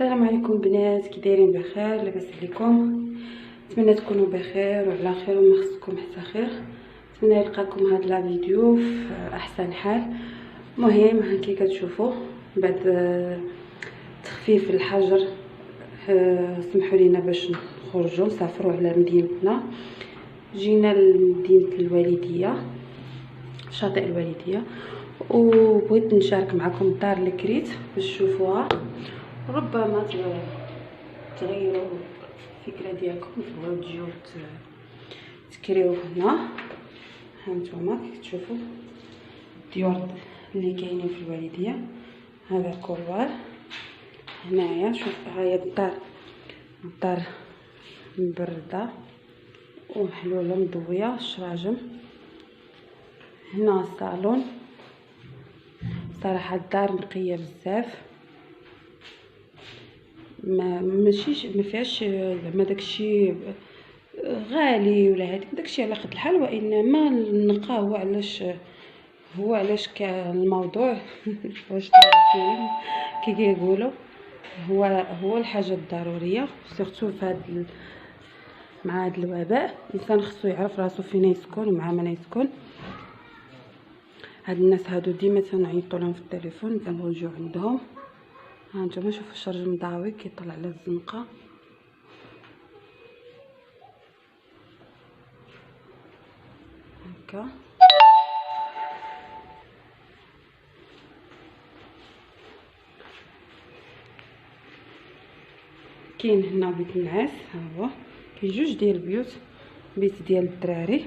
السلام عليكم بنات، كي دايرين؟ بخير؟ لاباس عليكم؟ نتمنى تكونوا بخير وعلى خير وما خصكم حتى خير. نتمنى نلقاكم هاد لا فيديو في احسن حال. المهم كي كتشوفوا بعد تخفيف الحجر سمحوا لينا باش نخرجوا نسافروا على مدينتنا. جينا لمدينه الوالديه، شاطئ الوالديه، وبغيت نشارك معكم الدار اللي كريت باش تشوفوها. ربما تغيروا الفكره ديالكم تبغيو تجيو تكريو هنا. هانتوما كتشوفوا الديور اللي كاينين في الوالديه. هذا الكروار هنايا، شوف هاهي الدار مبرده ومحلوله مضويه، الشراجم. هنا الصالون، صراحه الدار نقيه بزاف، ما فيهاش زعما داكشي غالي ولا هذيك داكشي على قد الحال، وانما النقاء هو علاش كان الموضوع واش تعرفين كي كيقولوا هو الحاجه الضروريه، سورتو في هذا مع هذا الوباء. الانسان خصو يعرف راسو فين يسكن ومع من يسكن. هاد الناس هادو ديما تنعيطوا لهم في التليفون كنبغيو نجيو عندهم. ها نتوما شوفوا الشرج مضاوي كيطلع على الزنقه. هكا كاين هنا بيت النعاس، ها هو كاين جوج ديال البيوت، بيت ديال الدراري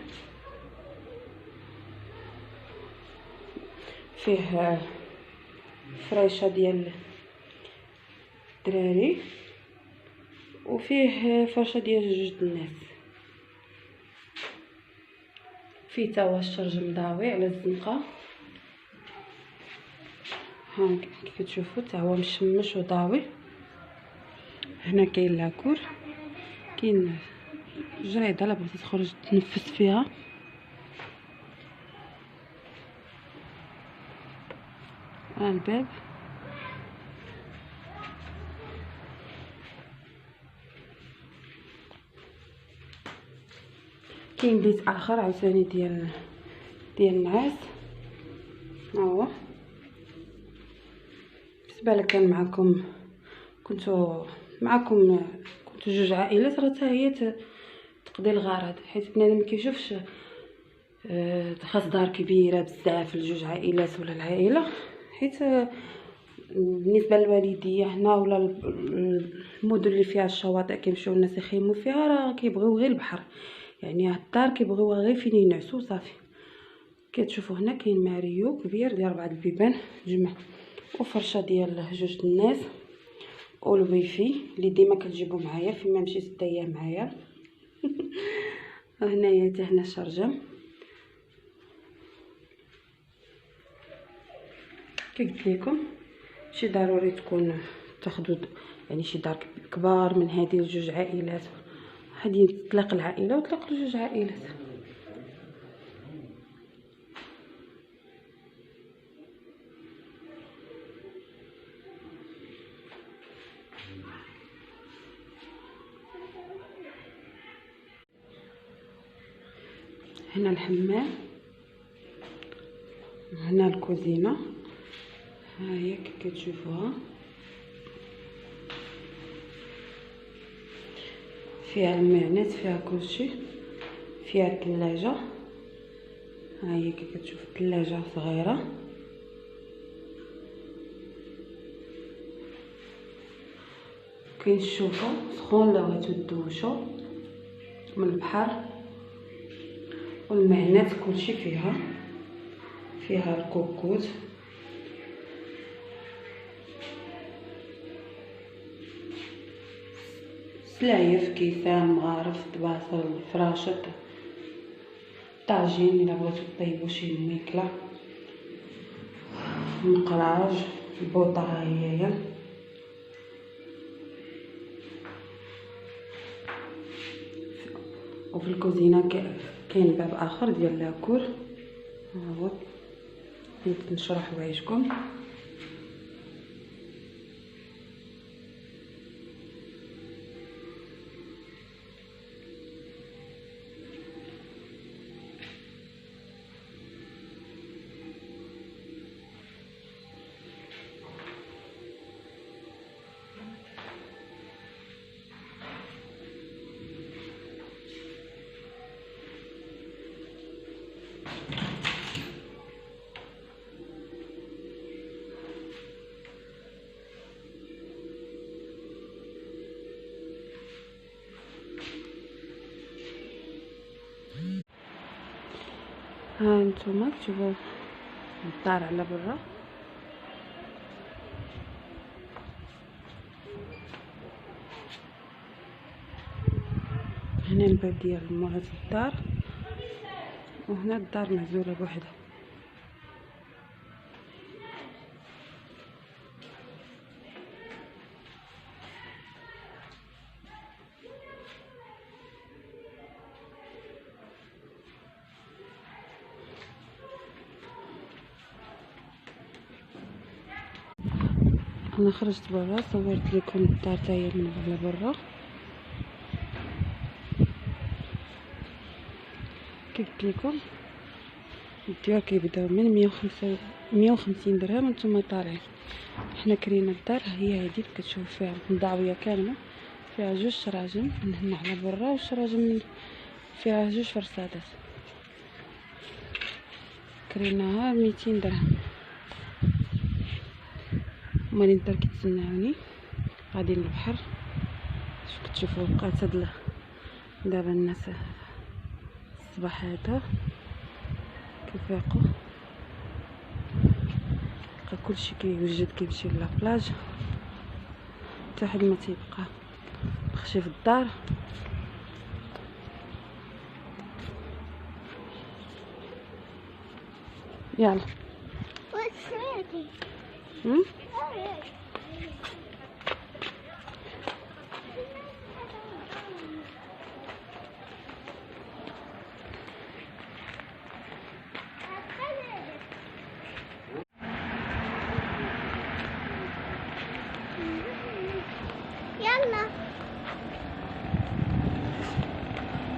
فيه فريشه ديال الدراري وفيه فرشه ديال جوج الناس. فيه تا هو الشرج مضاوي على الزنقه. ها كي كتشوفوا تا هو مشمش وضاوي. هنا كاين لاكور، كاين جريده لا بغيتي تخرج تنفس فيها. ها الباب، كاين بيت اخر عاوتاني ديال النعاس. ها هو بالنسبه لك كان معكم كنتو جوج عائلات، راه حتى هي تقضي الغرض، حيت بنادم ما كيشوفش خاص دار كبيره بزاف لجوج عائلات ولا العائله. حيت بالنسبه للوالديه هنا ولا المدن اللي فيها الشواطئ كيمشيو الناس يخيموا فيها، راه كيبغيو غير البحر، يعني هاد الدار كيبغيوها غير فين ينعسوا صافي. كتشوفوا هنا كاين ماريو كبير ديال 4 البيبان جمع، وفرشه ديال جوج الناس، والويفي اللي ديما كتجيبو معايا فين ما مشيت حتى معايا. وهنايا حتى هنا الشرجم. كي قلت لكم شي ضروري تكون تاخذوا يعني شي دار كبار من هذه الجوج عائلات، هذه تطلق العائله وتطلق جوج عائلات. هنا الحمام، هنا الكوزينه، ها هي كي كتشوفوها فيها المعنات، فيها كلشي، فيها الثلاجه. ها هي كي كتشوف الثلاجه صغيره. كاين الشوفه سخون لو بغيتو تدوشو من البحر، والمعنات كلشي فيها الكوكوت. سلايف، كيسان، مغارف، طباصل، فراشط، طاجين الا بغيتو طيبوا شي ميكله، مقراج، البوطه هي. وفي الكوزينه كاين باب اخر ديال لاكور. ها هو نشرح وعيشكم. ها نتوما تشوفوا الدار على برا. هنا الباب ديال مورات الدار، وهنا الدار معزوله بوحدها. انا خرجت برا صورت لكم الدار تاهي من على برا. كيف قلت لكم الديور كيبداو من 150 درهم نتوما طالعين. حنا كرينا الدار هي هذه كتشوف فيها مضاويه كامله، فيها جوج شراجم من هنا على برا، والشراجم فيها جوج فرسادات. كريناها 200 درهم. هما اللي نتاع كيتسناوني غاديين للبحر. كتشوفوا بقات هاد دابا الناس الصباح هذا كيفيقوا، بقى كلشي كيوجد كيمشي لابلاج، حتى حد ما تيبقى مخشي في الدار. يلا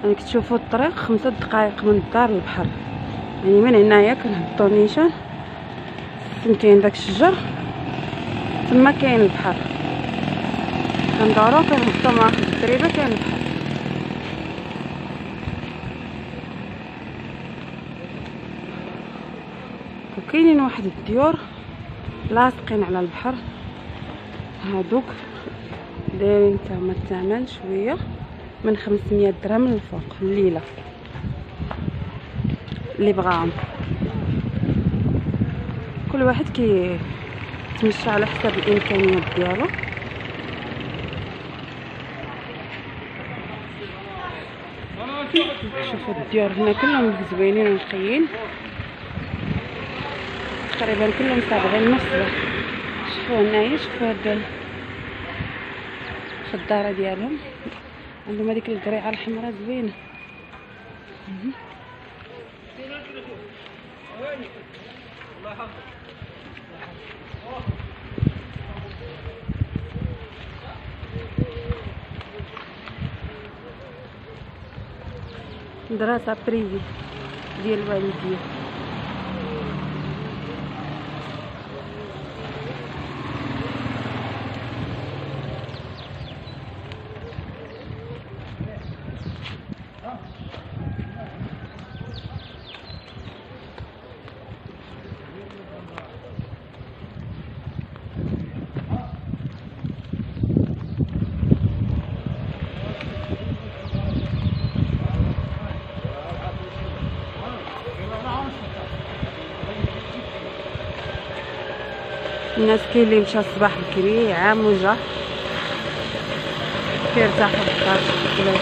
يعني كتشوفوا الطريق 5 دقائق من الدار للبحر. يعني من هنايا كنهبطو نيشان كاين داك الشجر تما كاين البحر، كندورو كنهبطو مع واحد الدريبه كاين البحر. وكاينين واحد الديور لاصقين على البحر، هادوك دايرين تما الثمن شويه من 500 درهم للفوق الليله اللي بغاهم. كل واحد كيتمشى على حسب الامكانيات ديالو. شوفوا الديور هنا كلهم زوينين ونقيين، تقريبا كلهم صابغين نفس الوقت. شوفوا هنايا، شوفوا هاد الخضاره ديالهم، عندهم هذيك القريعه الحمراء زوينه. دراسة بريفي ديال الوالدية. الناس كاين اللي مشى الصباح بكري عام وجا كيرتاحوا في الدار ولا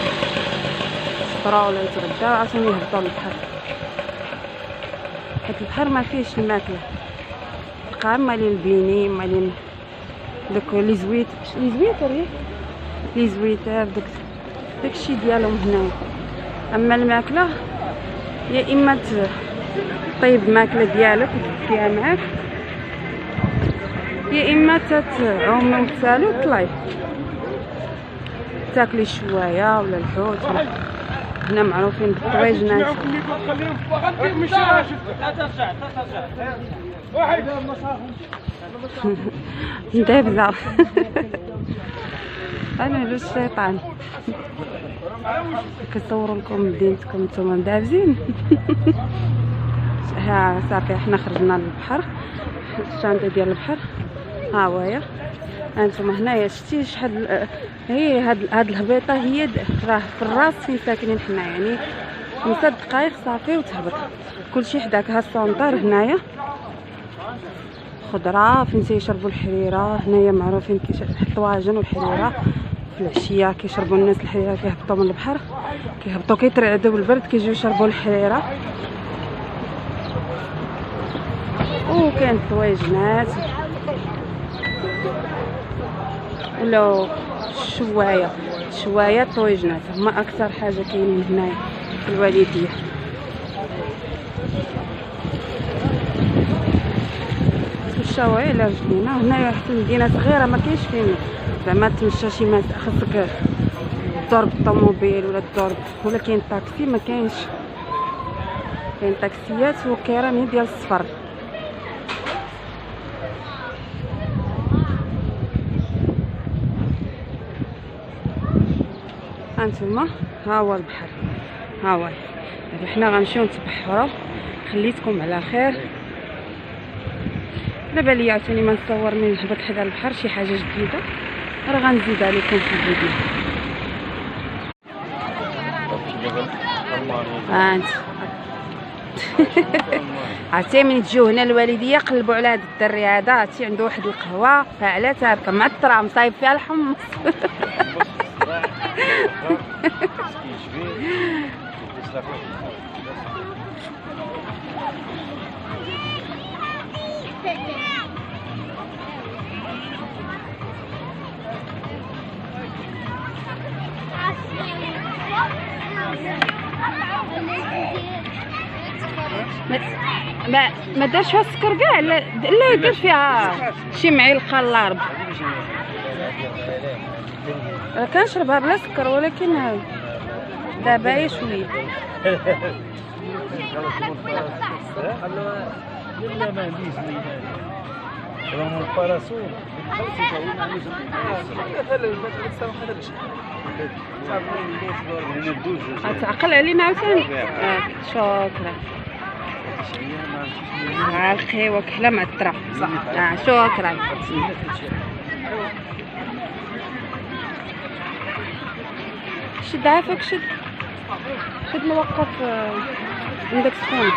يفطروا ولا يتغداو عشان يهبطوا للبحر، حيت البحر ما فيهش الماكله. بقى مالين البيني مالين دوك لي زويت لي زويتار داكشي ديالهم هنايا. اما الماكله يا اما طيب الماكله ديالك وتديها معاك، يا اما تعومي وتسالي وتطلعي تاكلي الشوايه ولا الحوت. هنا معروفين بالطويجنات. دابزه انا لو الشيطان كتصوروا لكم مدينتكم نتوما مدابزين. ها صافي حنا خرجنا للبحر، الشانطه ديال البحر ها هويا. هانتوما هنايا شتي شحال هي هاد الهبيطه هي راه في الراس فين ساكنين حنا، يعني 5 دقائق صافي وتهبط. كلشي حداك. ها السونطار هنايا خضره فين تيشربوا الحريره. هنايا معروفين الطواجن والحريره. في العشيه كيشربوا الناس الحريره، كيهبطوا من البحر، كيهبطوا كيترعدوا بالبرد، كيجيو يشربوا الحريره. وكاين الطواجنات ولا شوايه الطواجنات هما اكثر حاجه كاينين هنايا في الوالديه. تمشاو على رجلينا. هنايا حتى المدينه صغيره ما كاينش فين زعما تمشى شي ما خاصك تدور بالطوموبيل ولا تدور ولا كاين طاكسي. ما كاينش، كاين طاكسيات وكيران ديال السفر. هانتوما ها هو البحر، ها هو. دابا حنا غنمشيو نتبحروا. خليتكم على خير. دابا لي عاوتاني ما نصور من نهبط حدا البحر شي حاجه جديده راه غنزيدها لكم في الفيديو. هانت عرفتي من تجيو هنا الوالديه قلبوا على هاد الدري هذا. عرفتي عنده واحد القهوه فاعله تاركه معطره مصايب فيها الحمص. ما دارش فيها السكر كاع. لا يدير فيها شي معلقه الارض. راه كنشربها بلا سكر ولكن دابا شويه. تعقل علينا عاوتاني. شكرا. الخيوه كحله معطره. شكرا. شد عافاك. شد الوقف عندك سخون.